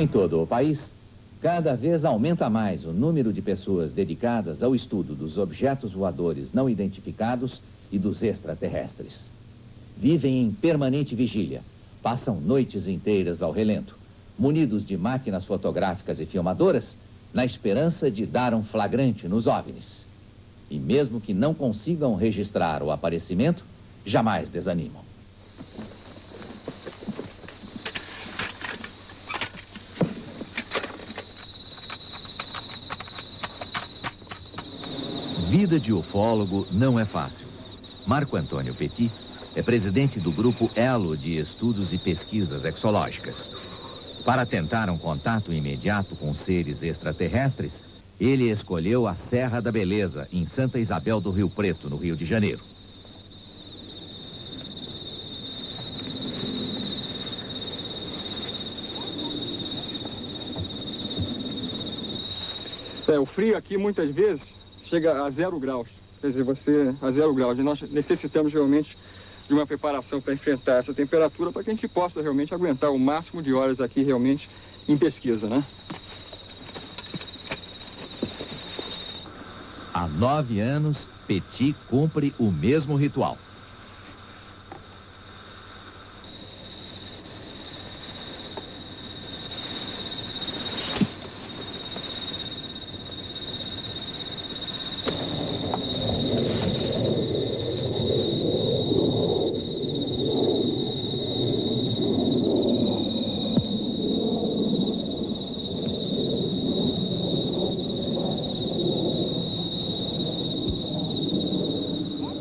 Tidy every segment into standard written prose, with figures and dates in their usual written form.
Em todo o país, cada vez aumenta mais o número de pessoas dedicadas ao estudo dos objetos voadores não identificados e dos extraterrestres. Vivem em permanente vigília, passam noites inteiras ao relento, munidos de máquinas fotográficas e filmadoras, na esperança de dar um flagrante nos OVNIs. E mesmo que não consigam registrar o aparecimento, jamais desanimam. Vida de ufólogo não é fácil. Marco Antônio Petit é presidente do grupo Elo de Estudos e Pesquisas Exológicas. Para tentar um contato imediato com seres extraterrestres, ele escolheu a Serra da Beleza, em Santa Isabel do Rio Preto, no Rio de Janeiro. O frio aqui, muitas vezes, chega a 0 graus. Quer dizer, a 0 graus. E nós necessitamos realmente de uma preparação para enfrentar essa temperatura, para que a gente possa realmente aguentar o máximo de horas aqui realmente em pesquisa, né? Há 9 anos, Petit cumpre o mesmo ritual.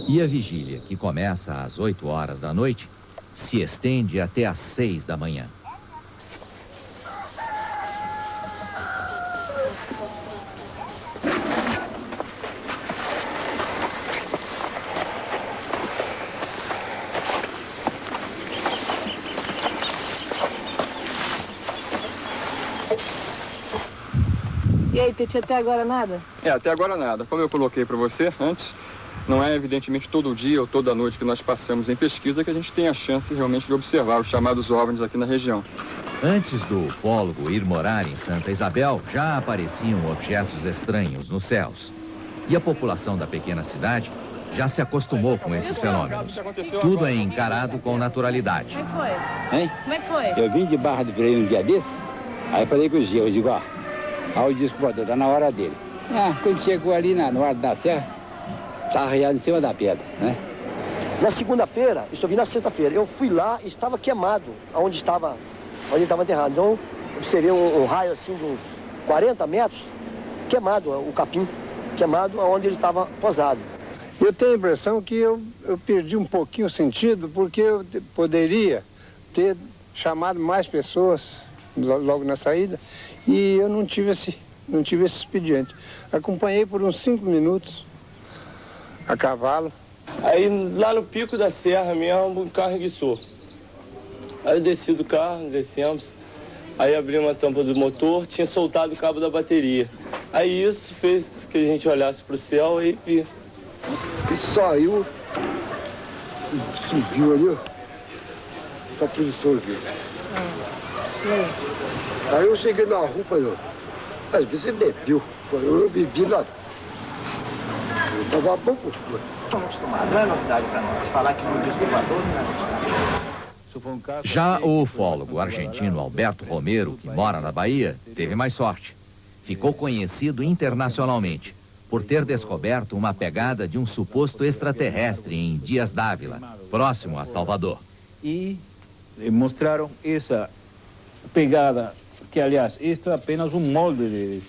E a vigília, que começa às 8 horas da noite, se estende até às 6 da manhã. E aí, Petit, até agora nada? Até agora nada. Como eu coloquei para você antes, não é evidentemente todo dia ou toda noite que nós passamos em pesquisa que a gente tem a chance realmente de observar os chamados OVNIs aqui na região. Antes do ufólogo ir morar em Santa Isabel, já apareciam objetos estranhos nos céus. E a população da pequena cidade já se acostumou com esses fenômenos. Tudo é encarado com naturalidade. Como é que foi? Hein? Como é que foi? Eu vim de Barra do Freio um dia desse, aí falei com o Gil, eu digo, ó, aí o disco voador, tá na hora dele. Quando chegou ali no Alto da Serra, estava arraiado em cima da pedra, né? Na segunda-feira, isso eu vi na sexta-feira, eu fui lá e estava queimado, onde estava enterrado. Então, observei um raio assim de uns 40 metros, queimado, o capim, queimado onde ele estava posado. Eu tenho a impressão que eu perdi um pouquinho o sentido, porque eu poderia ter chamado mais pessoas logo na saída, e eu não tive esse expediente. Acompanhei por uns 5 minutos, a cavalo. Aí lá no pico da serra mesmo, o carro enguiçou. Aí eu desci do carro, descemos. Aí abri uma tampa do motor, tinha soltado o cabo da bateria. Aí isso fez que a gente olhasse pro céu e vi. E saiu, subiu ali, ó, essa posição aqui. Aí eu cheguei na rua e falei, às vezes você bebeu. Eu bebi lá. Eu tava bom por tudo. Estamos acostumados, não é novidade para nós. Falar que no disco voador não é novidade. Já o ufólogo argentino Alberto Romero, que mora na Bahia, teve mais sorte. Ficou conhecido internacionalmente por ter descoberto uma pegada de um suposto extraterrestre em Dias Dávila, próximo a Salvador. E mostraram essa pegada, que aliás, isto é apenas um molde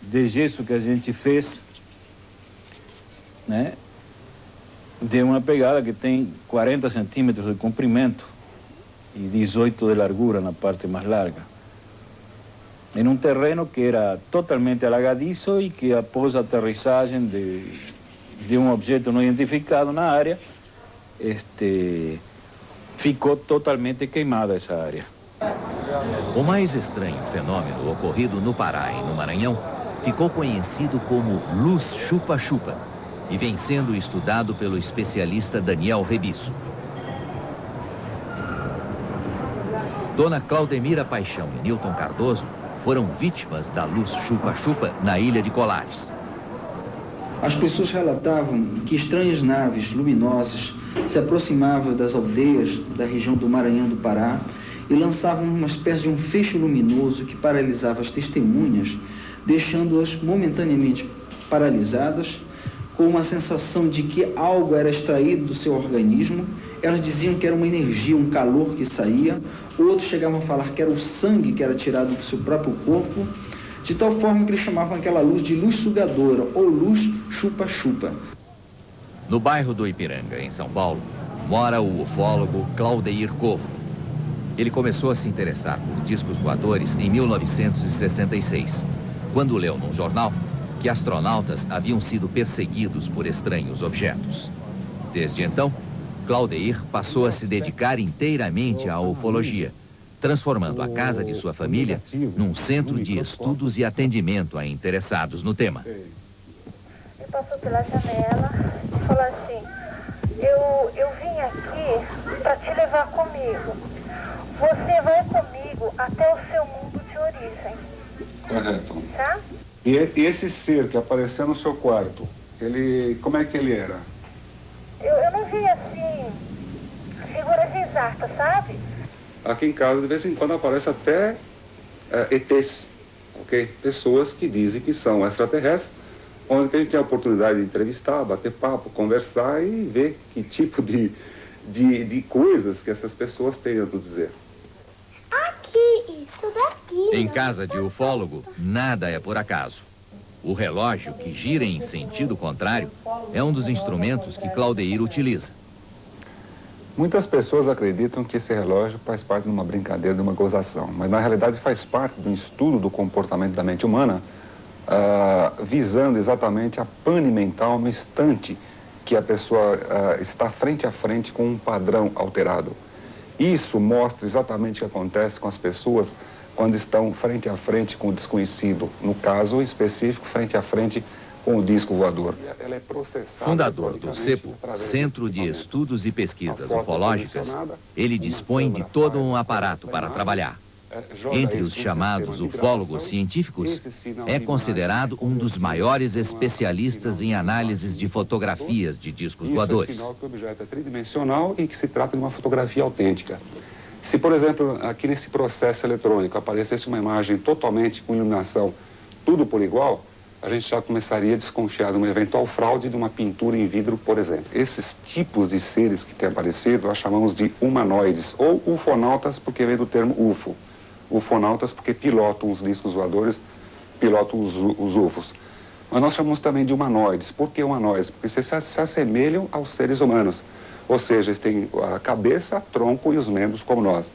de gesso que a gente fez, né? De uma pegada que tem 40 centímetros de comprimento e 18 de largura na parte mais larga. Em um terreno que era totalmente alagadiço e que após a aterrissagem de um objeto não identificado na área, ficou totalmente queimada essa área. O mais estranho fenômeno ocorrido no Pará e no Maranhão ficou conhecido como luz chupa-chupa e vem sendo estudado pelo especialista Daniel Rebisso. Dona Claudemira Paixão e Nilton Cardoso foram vítimas da luz chupa-chupa na ilha de Colares. As pessoas relatavam que estranhas naves luminosas se aproximavam das aldeias da região do Maranhão do Pará e lançavam uma espécie de um feixe luminoso que paralisava as testemunhas, deixando-as momentaneamente paralisadas, com uma sensação de que algo era extraído do seu organismo. Elas diziam que era uma energia, um calor que saía. Outros chegavam a falar que era o sangue que era tirado do seu próprio corpo, de tal forma que eles chamavam aquela luz de luz sugadora ou luz chupa-chupa. No bairro do Ipiranga, em São Paulo, mora o ufólogo Claudeir Covo. Ele começou a se interessar por discos voadores em 1966, quando leu num jornal que astronautas haviam sido perseguidos por estranhos objetos. Desde então, Claudeir passou a se dedicar inteiramente à ufologia, transformando a casa de sua família num centro de estudos e atendimento a interessados no tema. Ele passou pela janela e falou assim: eu vim aqui para te levar comigo. Você vai comigo até o seu mundo de origem. Correto. Tá? E esse ser que apareceu no seu quarto, como é que ele era? Eu não vi assim, figuras exatas, sabe? Aqui em casa, de vez em quando, aparece até ETs, ok? Pessoas que dizem que são extraterrestres, onde a gente tem a oportunidade de entrevistar, bater papo, conversar e ver que tipo de coisas que essas pessoas têm a nos dizer. Aqui, isso daqui. Em casa de ufólogo, nada é por acaso. O relógio, que gira em sentido contrário, é um dos instrumentos que Claudeir utiliza. Muitas pessoas acreditam que esse relógio faz parte de uma brincadeira, de uma gozação, mas na realidade faz parte do estudo do comportamento da mente humana, visando exatamente a pane mental no instante que a pessoa está frente a frente com um padrão alterado. Isso mostra exatamente o que acontece com as pessoas quando estão frente a frente com o desconhecido, no caso específico, frente a frente com o disco voador. Ela é processada. Fundador do CEPO, Centro de Estudos e Pesquisas Ufológicas, ele dispõe de todo um aparato para trabalhar. Entre os chamados ufólogos científicos, é considerado um dos maiores especialistas em análises de fotografias de discos voadores. Isso é sinal que o objeto é tridimensional e que se trata de uma fotografia autêntica. Se, por exemplo, aqui nesse processo eletrônico aparecesse uma imagem totalmente com iluminação, tudo por igual, a gente já começaria a desconfiar de uma eventual fraude de uma pintura em vidro, por exemplo. Esses tipos de seres que têm aparecido, nós chamamos de humanoides, ou ufonautas, porque vem do termo UFO. Ufonautas porque pilotam os discos voadores, pilotam os UFOs. Mas nós chamamos também de humanoides. Por que humanoides? Porque se assemelham aos seres humanos. Ou seja, eles têm a cabeça, tronco e os membros como nós.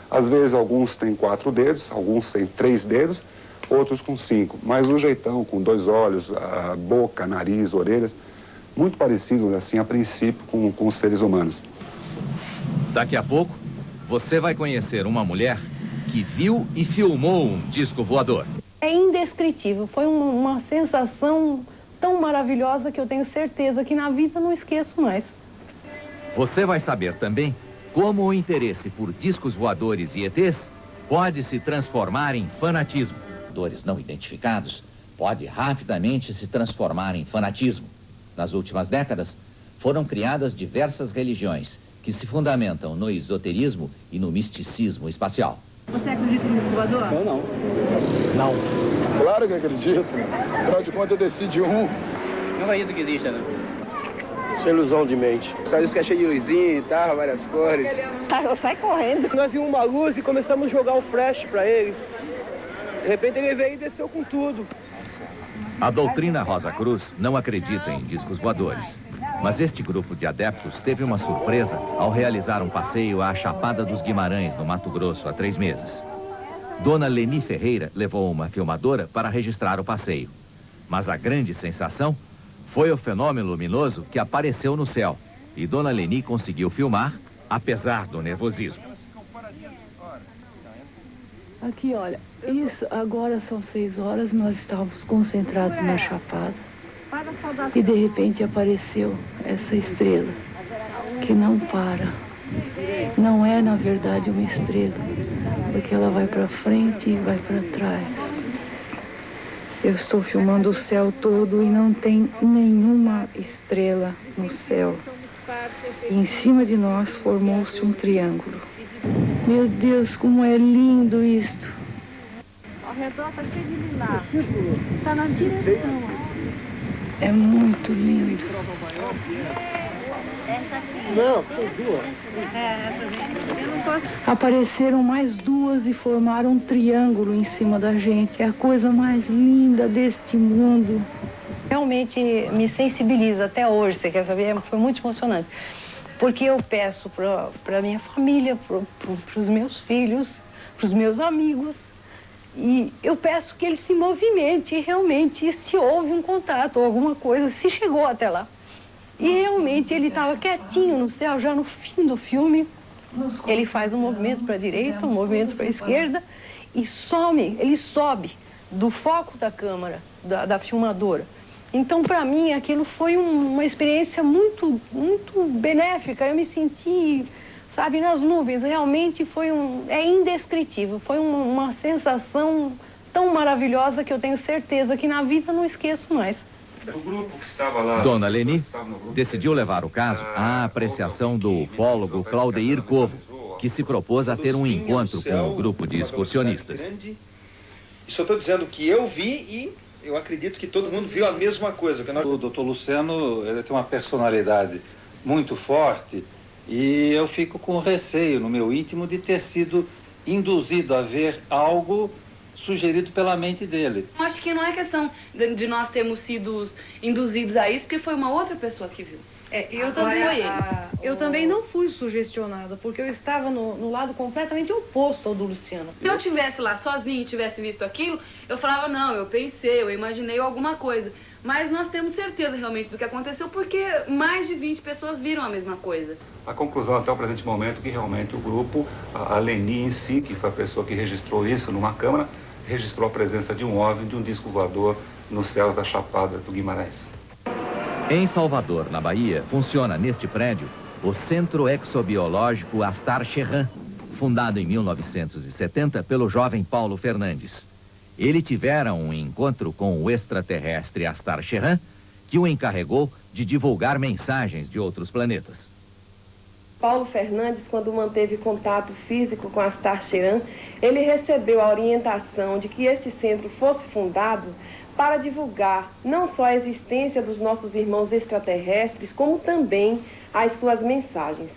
Às vezes alguns têm 4 dedos, alguns têm 3 dedos, outros com 5. Mas o jeitão, com 2 olhos, a boca, nariz, orelhas, muito parecido, assim, a princípio, com os seres humanos. Daqui a pouco, você vai conhecer uma mulher que viu e filmou um disco voador. É indescritível, foi uma sensação tão maravilhosa que eu tenho certeza que na vida não esqueço mais. Você vai saber também como o interesse por discos voadores e ETs pode se transformar em fanatismo. Voadores não identificados pode rapidamente se transformar em fanatismo. Nas últimas décadas, foram criadas diversas religiões que se fundamentam no esoterismo e no misticismo espacial. Você acredita em disco voador? Eu não. Não. Claro que acredito. Afinal de contas, eu decidi um. Não acredito que exista, né? Isso é ilusão de mente. Só isso que é cheio de luzinha e tal, várias cores. Eu saio correndo. Nós vimos uma luz e começamos a jogar um flash pra ele. De repente ele veio e desceu com tudo. A doutrina Rosa Cruz não acredita em discos voadores. Mas este grupo de adeptos teve uma surpresa ao realizar um passeio à Chapada dos Guimarães, no Mato Grosso, há 3 meses. Dona Leni Ferreira levou uma filmadora para registrar o passeio. Mas a grande sensação foi o fenômeno luminoso que apareceu no céu. E Dona Leni conseguiu filmar, apesar do nervosismo. Aqui, olha, isso, agora são 6 horas, nós estávamos concentrados na Chapada. E de repente apareceu essa estrela, que não para. Não é, na verdade, uma estrela. porque ela vai para frente e vai para trás. Eu estou filmando o céu todo e não tem nenhuma estrela no céu. E em cima de nós formou-se um triângulo. Meu Deus, como é lindo isto! Ao redor está cheio de lilás. Está na direção. É muito lindo. Não, tem duas. Apareceram mais duas e formaram um triângulo em cima da gente. É a coisa mais linda deste mundo. Realmente me sensibiliza até hoje, você quer saber? Foi muito emocionante. Porque eu peço para minha família, para os meus filhos, para os meus amigos, e eu peço que ele se movimente realmente, se houve um contato ou alguma coisa, se chegou até lá. E realmente ele estava quietinho no céu, já no fim do filme, ele faz um movimento para a direita, um movimento para a esquerda, e ele sobe do foco da câmera, da filmadora. Então, para mim, aquilo foi uma experiência muito, muito benéfica. Eu me senti, sabe, nas nuvens. Realmente é indescritível. Foi uma sensação tão maravilhosa que eu tenho certeza que na vida não esqueço mais. O grupo que estava lá... Dona Leni decidiu levar o caso à apreciação do ufólogo Claudeir Covo, que se propôs a ter um encontro com o grupo de excursionistas. Só estou dizendo que eu vi e... eu acredito que todo mundo viu a mesma coisa. O doutor Luciano, ele tem uma personalidade muito forte e eu fico com receio no meu íntimo de ter sido induzido a ver algo sugerido pela mente dele. Acho que não é questão de nós termos sido induzidos a isso, porque foi uma outra pessoa que viu. Eu também não fui sugestionada, porque eu estava no lado completamente oposto ao do Luciano. Se eu estivesse lá sozinha e tivesse visto aquilo, eu falava, não, eu pensei, eu imaginei alguma coisa. Mas nós temos certeza realmente do que aconteceu, porque mais de 20 pessoas viram a mesma coisa. A conclusão até o presente momento é que realmente o grupo, a Leni em si, que foi a pessoa que registrou isso numa câmera, registrou a presença de um OVNI, de um disco voador nos céus da Chapada do Guimarães. Em Salvador, na Bahia, funciona neste prédio o Centro Exobiológico Astar Cherran, fundado em 1970 pelo jovem Paulo Fernandes. Ele tivera um encontro com o extraterrestre Astar Cherran, que o encarregou de divulgar mensagens de outros planetas. Paulo Fernandes, quando manteve contato físico com Astar Cherran, ele recebeu a orientação de que este centro fosse fundado para divulgar não só a existência dos nossos irmãos extraterrestres, como também as suas mensagens.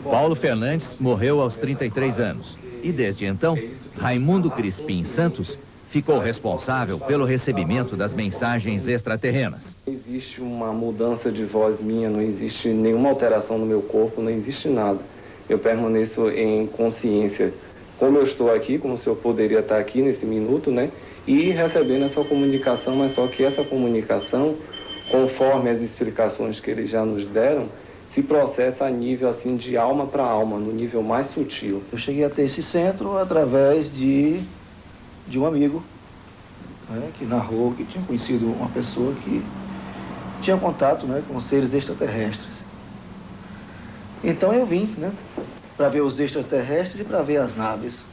Paulo Fernandes morreu aos 33 anos e, desde então, Raimundo Crispim Santos ficou responsável pelo recebimento das mensagens extraterrenas. Não existe uma mudança de voz minha, não existe nenhuma alteração no meu corpo, não existe nada. Eu permaneço em consciência, como eu estou aqui, como o senhor poderia estar aqui nesse minuto, né? E recebendo essa comunicação, mas só que essa comunicação, conforme as explicações que eles já nos deram, se processa a nível assim de alma para alma, no nível mais sutil. Eu cheguei até esse centro através de um amigo, né, que narrou que tinha conhecido uma pessoa que tinha contato, né, com seres extraterrestres. Então eu vim, né, para ver os extraterrestres e para ver as naves.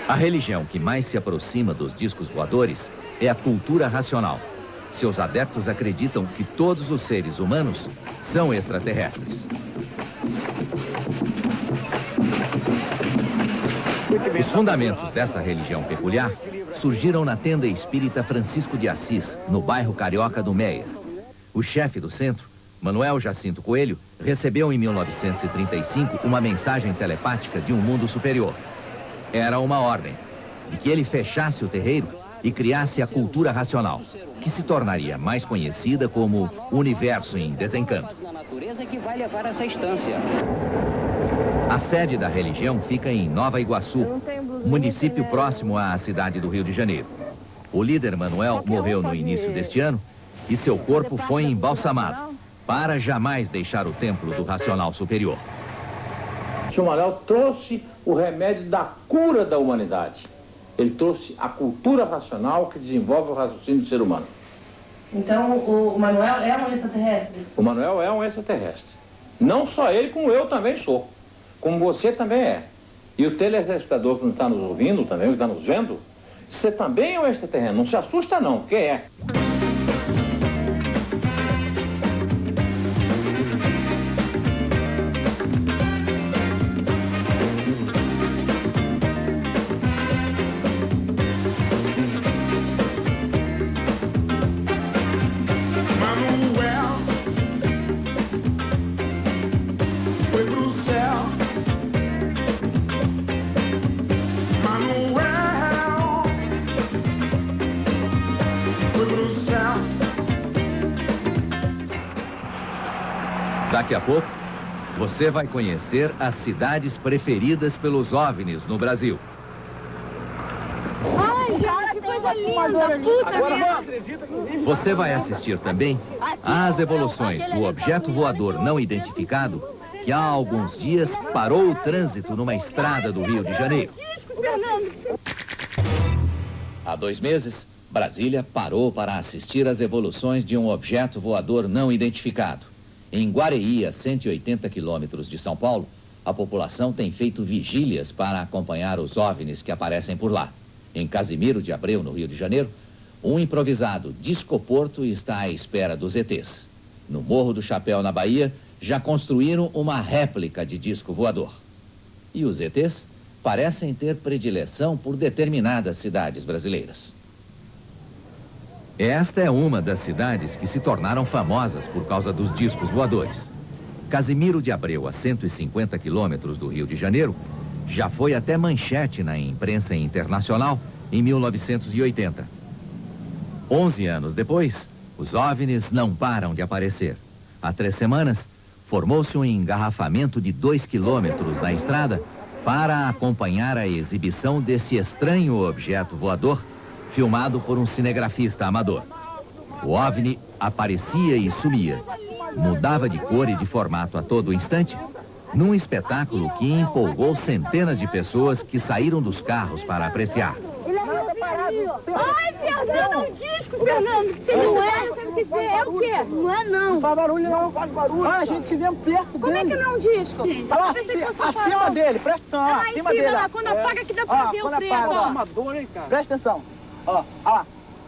A religião que mais se aproxima dos discos voadores é a cultura racional. Seus adeptos acreditam que todos os seres humanos são extraterrestres. Os fundamentos dessa religião peculiar surgiram na tenda espírita Francisco de Assis, no bairro carioca do Meia. O chefe do centro, Manuel Jacinto Coelho, recebeu em 1935 uma mensagem telepática de um mundo superior. Era uma ordem de que ele fechasse o terreiro e criasse a cultura racional, que se tornaria mais conhecida como Universo em Desencanto. A sede da religião fica em Nova Iguaçu, município próximo à cidade do Rio de Janeiro. O líder Manuel morreu no início deste ano e seu corpo foi embalsamado, para jamais deixar o templo do racional superior. O senhor Manuel trouxe o remédio da cura da humanidade. Ele trouxe a cultura racional que desenvolve o raciocínio do ser humano. Então o Manuel é um extraterrestre? O Manuel é um extraterrestre. Não só ele, como eu também sou. Como você também é. E o telespectador que não está nos ouvindo também, que está nos vendo, você também é um extraterreno. Não se assusta não, que é. Daqui a pouco, você vai conhecer as cidades preferidas pelos OVNIs no Brasil. Ai, cara, que coisa linda, puta merda. Você vai assistir também às evoluções do objeto voador não identificado que há alguns dias parou o trânsito numa estrada do Rio de Janeiro. Há 2 meses, Brasília parou para assistir às evoluções de um objeto voador não identificado. Em Guareí, a 180 quilômetros de São Paulo, a população tem feito vigílias para acompanhar os OVNIs que aparecem por lá. Em Casimiro de Abreu, no Rio de Janeiro, um improvisado discoporto está à espera dos ETs. No Morro do Chapéu, na Bahia, já construíram uma réplica de disco voador. E os ETs parecem ter predileção por determinadas cidades brasileiras. Esta é uma das cidades que se tornaram famosas por causa dos discos voadores. Casimiro de Abreu, a 150 quilômetros do Rio de Janeiro, já foi até manchete na imprensa internacional em 1980. 11 anos depois, os OVNIs não param de aparecer. Há 3 semanas, formou-se um engarrafamento de 2 quilômetros na estrada para acompanhar a exibição desse estranho objeto voador filmado por um cinegrafista amador. O OVNI aparecia e sumia, mudava de cor e de formato a todo instante, num espetáculo que empolgou centenas de pessoas que saíram dos carros para apreciar. Ai, Fernando, é um disco, Fernando. Não é? É o quê? Não é, não. Não faz barulho, não. Faz barulho. Ah, a gente estivemos perto dele. Como é que não é um disco? Olha lá, acima dele, presta atenção. Ah, acima dele. Lá, quando apaga que dá pra ver o preto. Amador, hein, cara? Presta atenção. Ó, ó.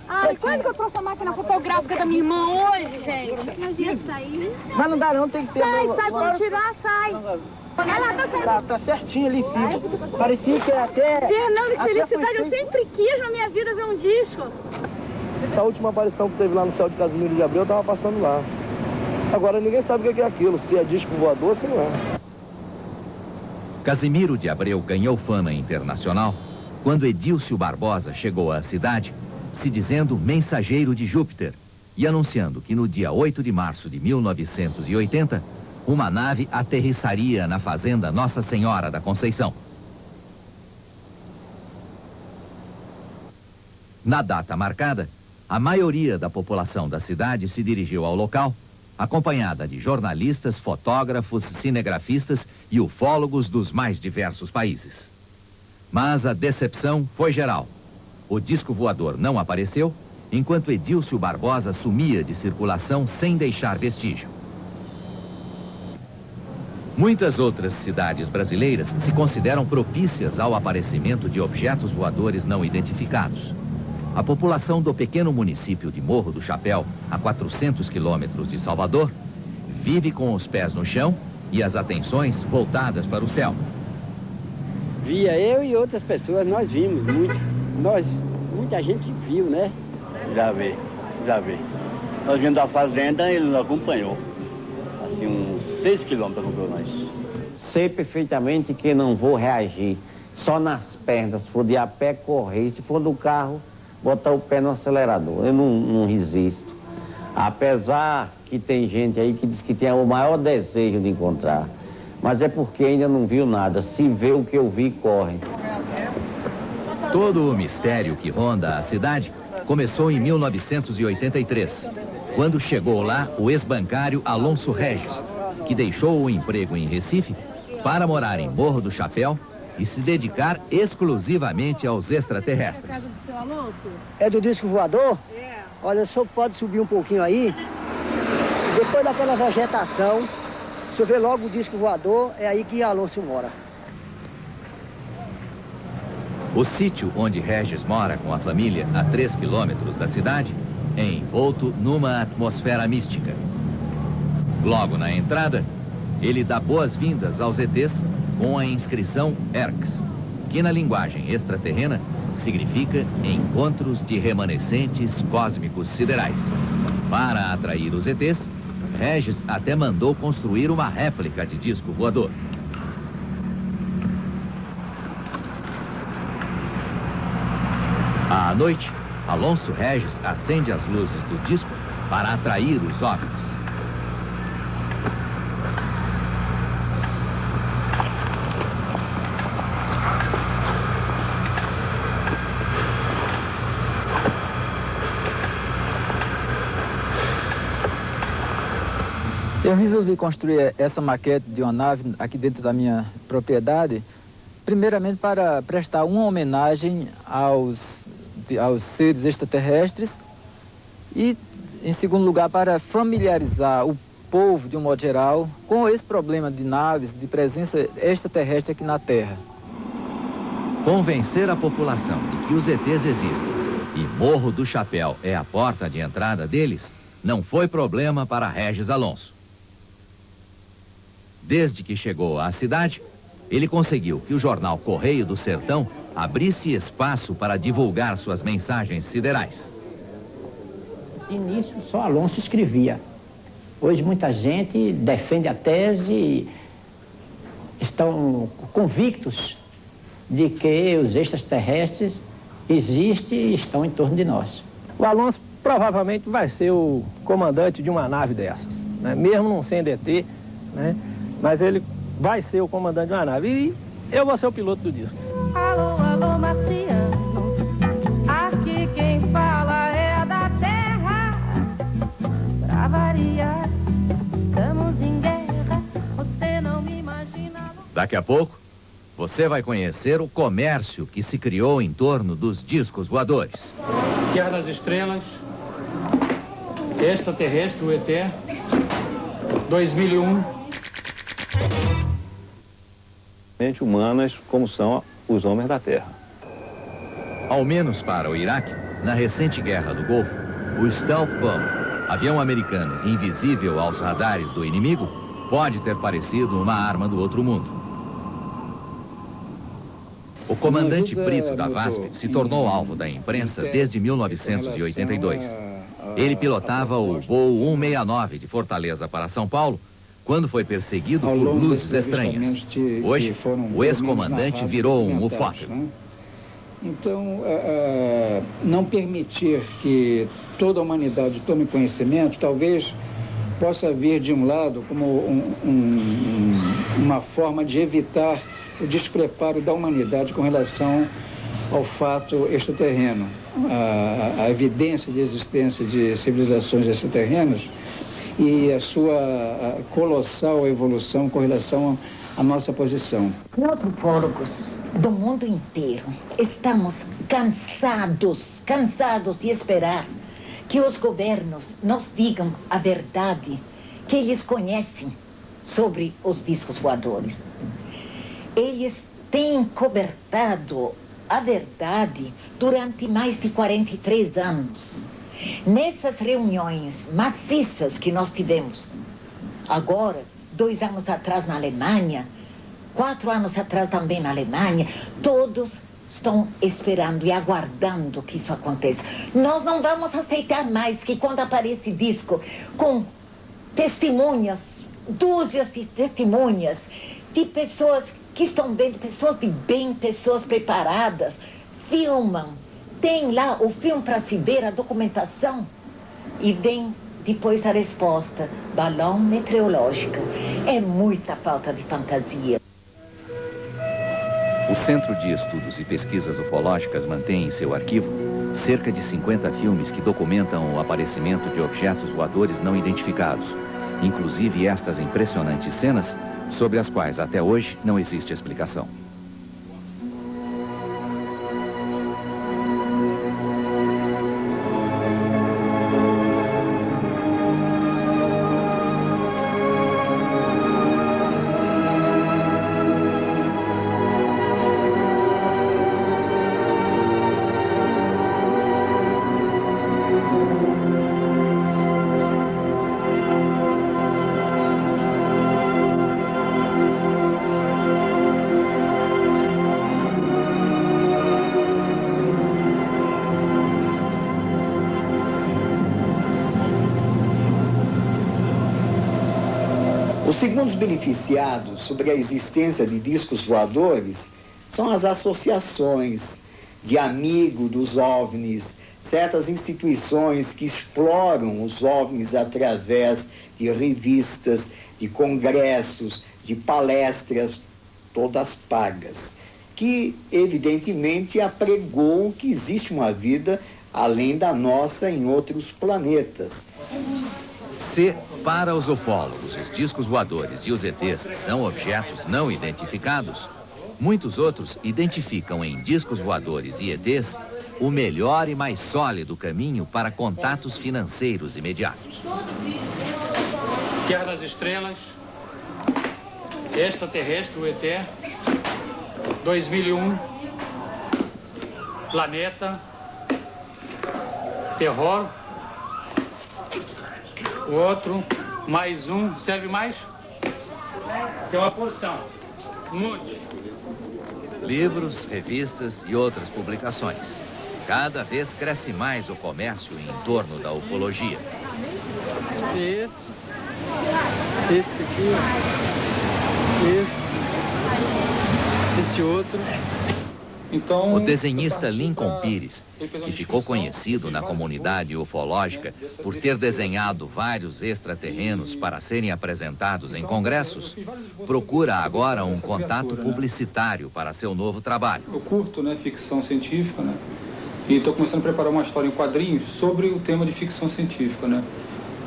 Ai, quase que eu trouxe a máquina fotográfica da minha irmã hoje, gente. Mas ia sair. Mas não dá não, tem que ter. Sai, vamos tirar, sai. Ela tá saindo. Tá certinho ali, filho. Parecia que até... Fernando, que felicidade, eu sempre quis na minha vida ver um disco. Essa última aparição que teve lá no céu de Casimiro de Abreu, eu tava passando lá. Agora ninguém sabe o que é aquilo, se é disco voador ou se não é. Casimiro de Abreu ganhou fama internacional quando Edílcio Barbosa chegou à cidade se dizendo mensageiro de Júpiter e anunciando que no dia 8 de março de 1980, uma nave aterrissaria na fazenda Nossa Senhora da Conceição. Na data marcada, a maioria da população da cidade se dirigiu ao local, acompanhada de jornalistas, fotógrafos, cinegrafistas e ufólogos dos mais diversos países. Mas a decepção foi geral. O disco voador não apareceu, enquanto Edílcio Barbosa sumia de circulação sem deixar vestígio. Muitas outras cidades brasileiras se consideram propícias ao aparecimento de objetos voadores não identificados. A população do pequeno município de Morro do Chapéu, a 400 quilômetros de Salvador, vive com os pés no chão e as atenções voltadas para o céu. Via eu e outras pessoas, nós vimos muito. Muita gente viu, né? Já vi. Nós vindo da fazenda, ele nos acompanhou. Assim, uns 6 quilômetros acompanhou nós. Sei perfeitamente que não vou reagir. Só nas pernas, se for de a pé, correr. Se for do carro, botar o pé no acelerador. Eu não resisto. Apesar que tem gente aí que diz que tem o maior desejo de encontrar. Mas é porque ainda não viu nada. Se vê o que eu vi, corre. Todo o mistério que ronda a cidade começou em 1983, quando chegou lá o ex-bancário Alonso Regis, que deixou o emprego em Recife para morar em Morro do Chapéu e se dedicar exclusivamente aos extraterrestres. Casa do seu Alonso? É do disco voador? É. Olha, o senhor pode subir um pouquinho aí. Depois daquela vegetação, o senhor vê logo o disco voador, é aí que Alonso mora. O sítio onde Regis mora com a família, a 3 quilômetros da cidade, é envolto numa atmosfera mística. Logo na entrada, ele dá boas-vindas aos ETs com a inscrição ERCS, que na linguagem extraterrena significa Encontros de Remanescentes Cósmicos Siderais. Para atrair os ETs, Regis até mandou construir uma réplica de disco voador. À noite, Alonso Regis acende as luzes do disco para atrair os OVNIs. Eu resolvi construir essa maquete de uma nave aqui dentro da minha propriedade, primeiramente para prestar uma homenagem aos seres extraterrestres e, em segundo lugar, para familiarizar o povo, de um modo geral, com esse problema de naves, de presença extraterrestre aqui na Terra. Convencer a população de que os ETs existem e Morro do Chapéu é a porta de entrada deles não foi problema para Regis Alonso. Desde que chegou à cidade, ele conseguiu que o jornal Correio do Sertão abrisse espaço para divulgar suas mensagens siderais. De início, só Alonso escrevia. Hoje, muita gente defende a tese e estão convictos de que os extraterrestres existem e estão em torno de nós. O Alonso provavelmente vai ser o comandante de uma nave dessas, né? Mesmo não sendo ET, né? Mas ele vai ser o comandante de uma nave e eu vou ser o piloto do disco. Alô, alô, marciano, aqui quem fala é da terra. Pra variar, estamos em guerra, você não me imagina. Daqui a pouco, você vai conhecer o comércio que se criou em torno dos discos voadores. Guerra das Estrelas, Extraterrestre, o ET, 2001. Humanas como são os homens da Terra. Ao menos para o Iraque, na recente guerra do Golfo, o Stealth Bomb, avião americano invisível aos radares do inimigo, pode ter parecido uma arma do outro mundo. O comandante Brito da VASP se tornou alvo da imprensa desde 1982. Ele pilotava o voo 169 de Fortaleza para São Paulo, quando foi perseguido por luzes estranhas. Hoje, o ex-comandante virou um ufólogo. Então, não permitir que toda a humanidade tome conhecimento, talvez possa vir de um lado como uma forma de evitar o despreparo da humanidade com relação ao fato extraterreno. A evidência de existência de civilizações extraterrenas e a sua colossal evolução com relação à nossa posição. Nós, antropólogos do mundo inteiro, estamos cansados de esperar que os governos nos digam a verdade que eles conhecem sobre os discos voadores. Eles têm cobertado a verdade durante mais de 43 anos. Nessas reuniões maciças que nós tivemos, agora, 2 anos atrás na Alemanha, 4 anos atrás também na Alemanha, todos estão esperando e aguardando que isso aconteça. Nós não vamos aceitar mais que quando aparece disco com testemunhas, dúzias de testemunhas, de pessoas que estão vendo, pessoas de bem, pessoas preparadas, filmam, tem lá o filme para se ver, a documentação, e vem depois a resposta, balão meteorológico. É muita falta de fantasia. O Centro de Estudos e Pesquisas Ufológicas mantém em seu arquivo cerca de 50 filmes que documentam o aparecimento de objetos voadores não identificados, inclusive estas impressionantes cenas sobre as quais até hoje não existe explicação. Os segundos beneficiados sobre a existência de discos voadores são as associações de amigos dos OVNIs, certas instituições que exploram os OVNIs através de revistas, de congressos, de palestras, todas pagas, que evidentemente apregoam que existe uma vida além da nossa em outros planetas. Se, para os ufólogos, os discos voadores e os ETs são objetos não identificados, muitos outros identificam em discos voadores e ETs o melhor e mais sólido caminho para contatos financeiros imediatos. Guerra das Estrelas, Extraterrestre, o ET, 2001, Planeta, Terror, o outro, mais um, serve mais? Tem uma posição, mude. Livros, revistas e outras publicações. Cada vez cresce mais o comércio em torno da ufologia. Esse aqui, esse outro. O desenhista Lincoln Pires, que ficou conhecido na comunidade ufológica por ter desenhado vários extraterrenos para serem apresentados em congressos, procura agora um contato publicitário para seu novo trabalho. Eu curto, ficção científica, e estou começando a preparar uma história em quadrinhos sobre o tema de ficção científica,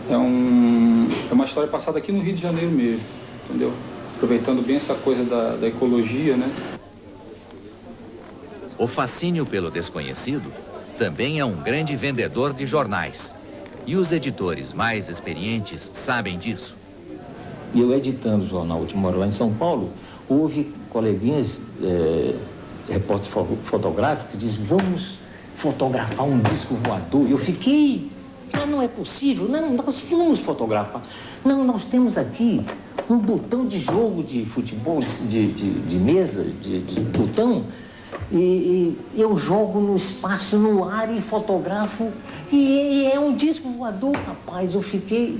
É uma história passada aqui no Rio de Janeiro mesmo, entendeu? Aproveitando bem essa coisa da ecologia, O fascínio pelo desconhecido também é um grande vendedor de jornais. E os editores mais experientes sabem disso. E eu editando o jornal Última Hora lá em São Paulo, houve coleguinhas, repórteres fotográficos, que dizem, vamos fotografar um disco voador. Eu fiquei, não é possível, não, nós vamos fotografar. Não, nós temos aqui um botão de jogo de futebol, de mesa, de botão, e eu jogo no espaço, no ar e fotografo, e é um disco voador, rapaz. Eu fiquei,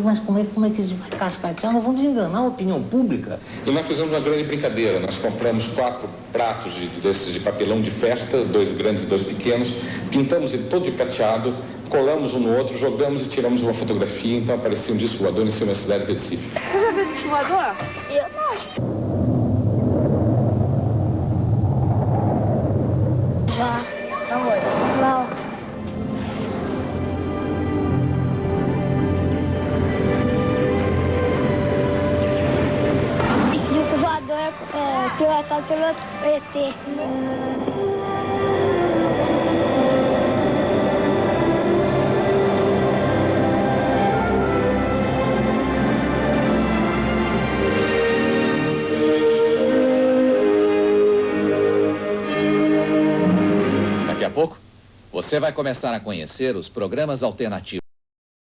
mas como é que isso vai cascatear? Nós vamos enganar a opinião pública. E nós fizemos uma grande brincadeira, nós compramos 4 pratos desses de papelão de festa, 2 grandes e 2 pequenos, pintamos ele todo de prateado, colamos um no outro, jogamos e tiramos uma fotografia, então aparecia um disco voador em cima da cidade de Recife. Você já viu disco voador? Eu não. Já. Não. Disco voador é pilotado pelo ET. Daqui a pouco, você vai começar a conhecer os programas alternativos.